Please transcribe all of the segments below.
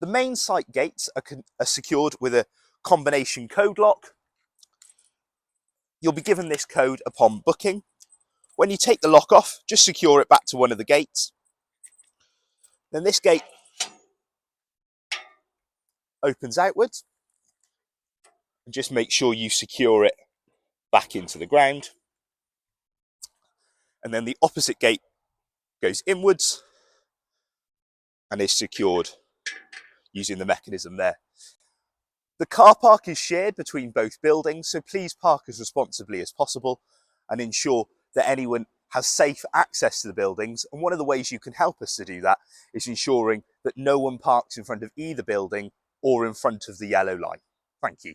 The main site gates are secured with a combination code lock. You'll be given this code upon booking. When you take the lock off, just secure it back to one of the gates. Then this gate opens outwards, and just make sure you secure it back into the ground. And then the opposite gate goes inwards and is secured using the mechanism there. The car park is shared between both buildings, so please park as responsibly as possible and ensure that anyone has safe access to the buildings. And one of the ways you can help us to do that is ensuring that no one parks in front of either building or in front of the yellow line. Thank you.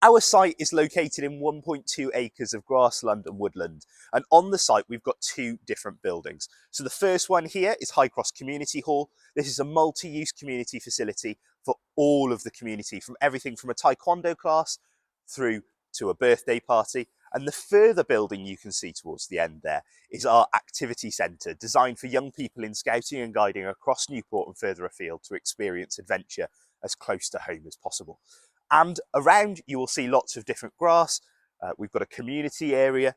Our site is located in 1.2 acres of grassland and woodland, and on the site we've got two different buildings. So the first one here is High Cross Community Hall. This is a multi-use community facility for all of the community, from everything from a taekwondo class through to a birthday party. And the further building you can see towards the end there is our activity centre, designed for young people in scouting and guiding across Newport and further afield to experience adventure as close to home as possible. And around you will see lots of different grass. We've got a community area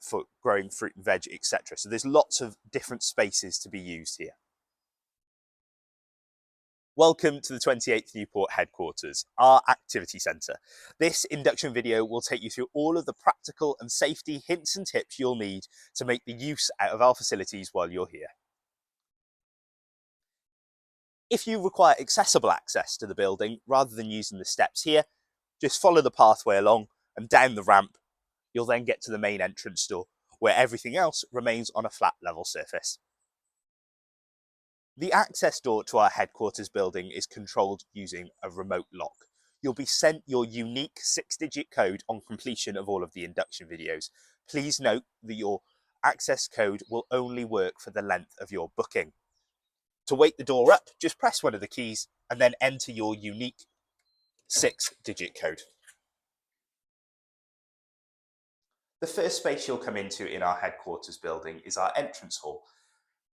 for growing fruit and veg, etc. So there's lots of different spaces to be used here. Welcome to the 28th Newport headquarters, our activity centre. This induction video will take you through all of the practical and safety hints and tips you'll need to make the use out of our facilities while you're here. If you require accessible access to the building rather than using the steps here, just follow the pathway along and down the ramp. You'll then get to the main entrance door, where everything else remains on a flat level surface. The access door to our headquarters building is controlled using a remote lock. You'll be sent your unique 6-digit code on completion of all of the induction videos. Please note that your access code will only work for the length of your booking. To wake the door up, just press one of the keys and then enter your unique 6-digit code. The first space you'll come into in our headquarters building is our entrance hall,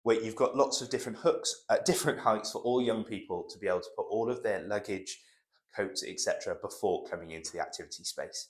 where you've got lots of different hooks at different heights for all young people to be able to put all of their luggage, coats, etc. before coming into the activity space.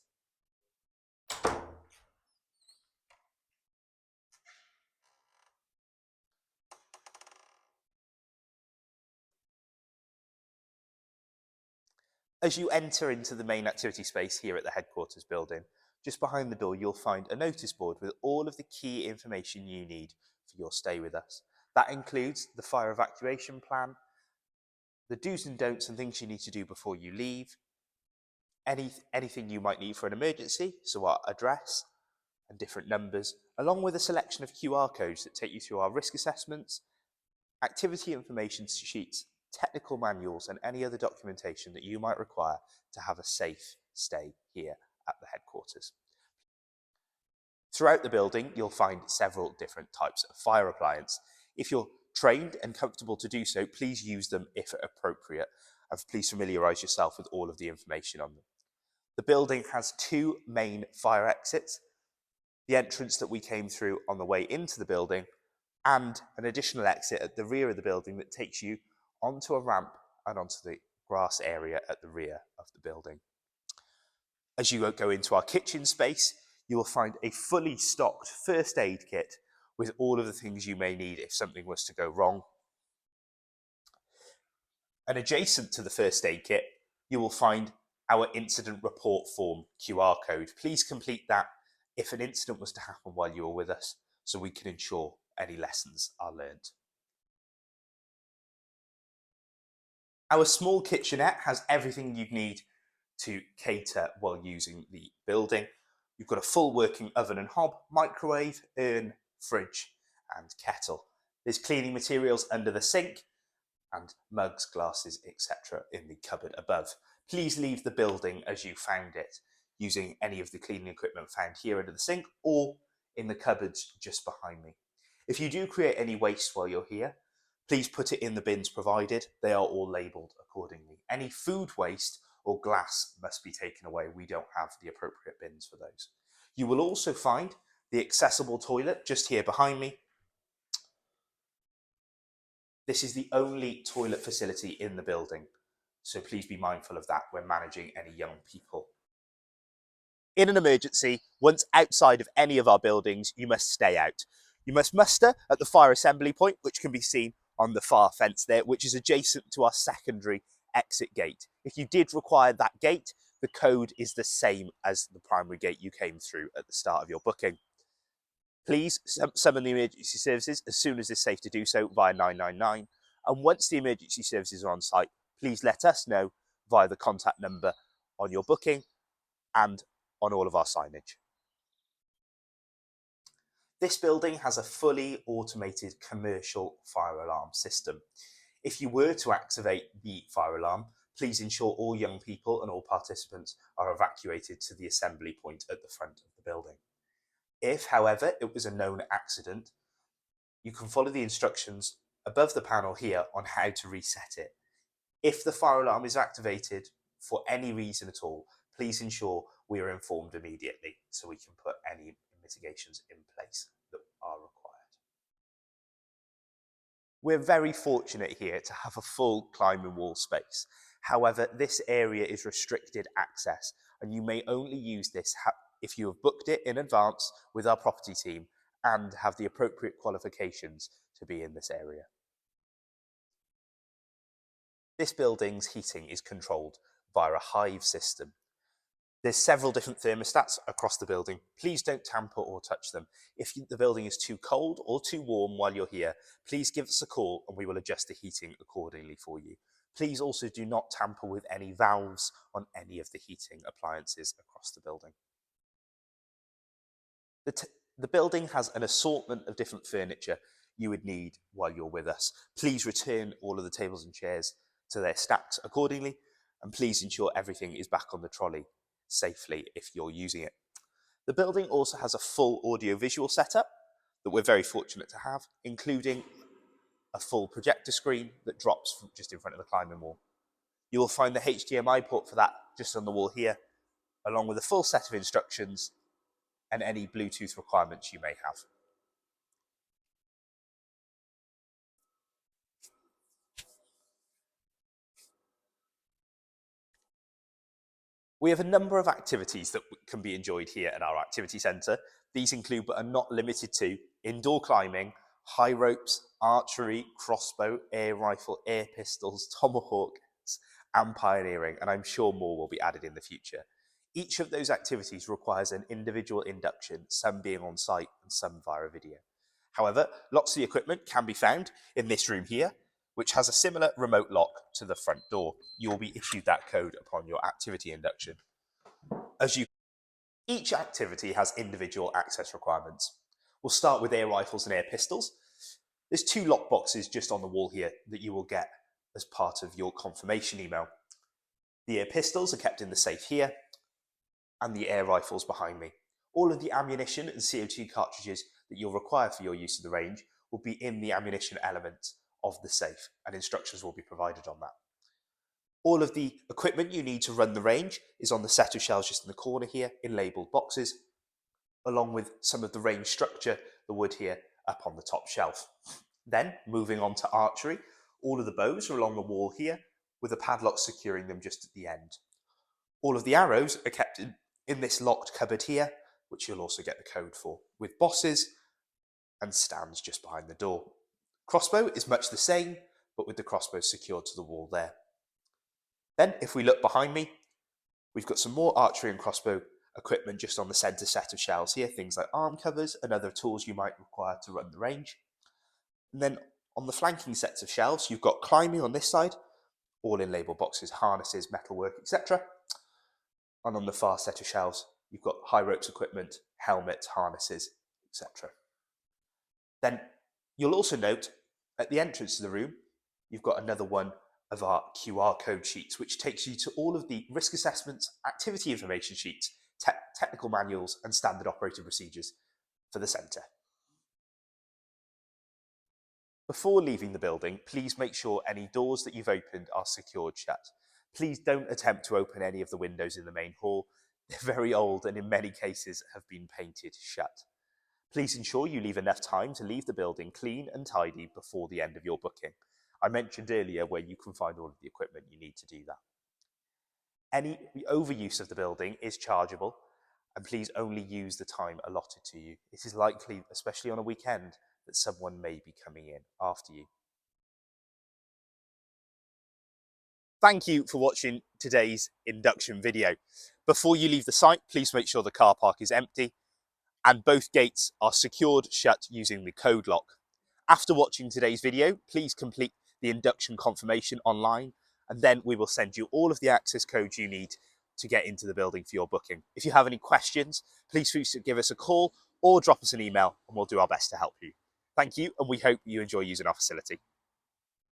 As you enter into the main activity space here at the headquarters building, just behind the door you'll find a notice board with all of the key information you need for your stay with us. That includes the fire evacuation plan, the do's and don'ts and things you need to do before you leave, anything you might need for an emergency, so our address and different numbers, along with a selection of QR codes that take you through our risk assessments, activity information sheets, technical manuals and any other documentation that you might require to have a safe stay here at the headquarters. Throughout the building, you'll find several different types of fire appliance. If you're trained and comfortable to do so, please use them if appropriate, and please familiarise yourself with all of the information on them. The building has two main fire exits, the entrance that we came through on the way into the building, and an additional exit at the rear of the building that takes you onto a ramp and onto the grass area at the rear of the building. As you go into our kitchen space, you will find a fully stocked first aid kit with all of the things you may need if something was to go wrong. And adjacent to the first aid kit, you will find our incident report form QR code. Please complete that if an incident was to happen while you were with us, so we can ensure any lessons are learned. Our small kitchenette has everything you'd need to cater while using the building. You've got a full working oven and hob, microwave, urn, fridge and kettle. There's cleaning materials under the sink and mugs, glasses, etc. in the cupboard above. Please leave the building as you found it, using any of the cleaning equipment found here under the sink or in the cupboards just behind me. If you do create any waste while you're here, please put it in the bins provided. They are all labelled accordingly. Any food waste or glass must be taken away. We don't have the appropriate bins for those. You will also find the accessible toilet just here behind me. This is the only toilet facility in the building, so please be mindful of that when managing any young people. In an emergency, once outside of any of our buildings, you must stay out. You must muster at the fire assembly point, which can be seen on the far fence there, which is adjacent to our secondary exit gate. If you did require that gate, the code is the same as the primary gate you came through at the start of your booking. Please summon the emergency services as soon as it's safe to do so via 999. And once the emergency services are on site, please let us know via the contact number on your booking and on all of our signage. This building has a fully automated commercial fire alarm system. If you were to activate the fire alarm, please ensure all young people and all participants are evacuated to the assembly point at the front of the building. If, however, it was a known accident, you can follow the instructions above the panel here on how to reset it. If the fire alarm is activated for any reason at all, please ensure we are informed immediately so we can put any mitigations in place that are required. We're very fortunate here to have a full climbing wall space. However, this area is restricted access and you may only use this if you have booked it in advance with our property team and have the appropriate qualifications to be in this area. This building's heating is controlled via a hive system. There's several different thermostats across the building. Please don't tamper or touch them. If the building is too cold or too warm while you're here, please give us a call and we will adjust the heating accordingly for you. Please also do not tamper with any valves on any of the heating appliances across the building. The building has an assortment of different furniture you would need while you're with us. Please return all of the tables and chairs to their stacks accordingly, and please ensure everything is back on the trolley safely if you're using it. The building also has a full audio-visual setup that we're very fortunate to have, including a full projector screen that drops from just in front of the climbing wall. You will find the HDMI port for that just on the wall here, along with a full set of instructions and any Bluetooth requirements you may have. We have a number of activities that can be enjoyed here at our activity centre. These include, but are not limited to, indoor climbing, high ropes, archery, crossbow, air rifle, air pistols, tomahawks, and pioneering, and I'm sure more will be added in the future. Each of those activities requires an individual induction, some being on site and some via video. However, lots of the equipment can be found in this room here, which has a similar remote lock to the front door. You will be issued that code upon your activity induction. Each activity has individual access requirements. We'll start with air rifles and air pistols. There's 2 lock boxes just on the wall here that you will get as part of your confirmation email. The air pistols are kept in the safe here, and the air rifles behind me. All of the ammunition and CO2 cartridges that you'll require for your use of the range will be in the ammunition element of the safe, and instructions will be provided on that. All of the equipment you need to run the range is on the set of shelves just in the corner here in labelled boxes, along with some of the range structure, the wood here, up on the top shelf. Then, moving on to archery, all of the bows are along the wall here, with a padlock securing them just at the end. All of the arrows are kept in this locked cupboard here, which you'll also get the code for, with bosses and stands just behind the door. Crossbow is much the same, but with the crossbow secured to the wall there. Then, if we look behind me, we've got some more archery and crossbow equipment just on the centre set of shelves here, things like arm covers and other tools you might require to run the range. And then on the flanking sets of shelves, you've got climbing on this side, all in label boxes, harnesses, metalwork, etc. And on the far set of shelves, you've got high ropes equipment, helmets, harnesses, etc. Then you'll also note at the entrance to the room, you've got another one of our QR code sheets, which takes you to all of the risk assessments, activity information sheets, technical manuals, and standard operating procedures for the centre. Before leaving the building, please make sure any doors that you've opened are secured shut. Please don't attempt to open any of the windows in the main hall. They're very old and in many cases have been painted shut. Please ensure you leave enough time to leave the building clean and tidy before the end of your booking. I mentioned earlier where you can find all of the equipment you need to do that. Any overuse of the building is chargeable, and please only use the time allotted to you. It is likely, especially on a weekend, that someone may be coming in after you. Thank you for watching today's induction video. Before you leave the site, please make sure the car park is empty and both gates are secured shut using the code lock. After watching today's video, please complete the induction confirmation online, and then we will send you all of the access codes you need to get into the building for your booking. If you have any questions, please feel free to give us a call or drop us an email and we'll do our best to help you. Thank you, and we hope you enjoy using our facility.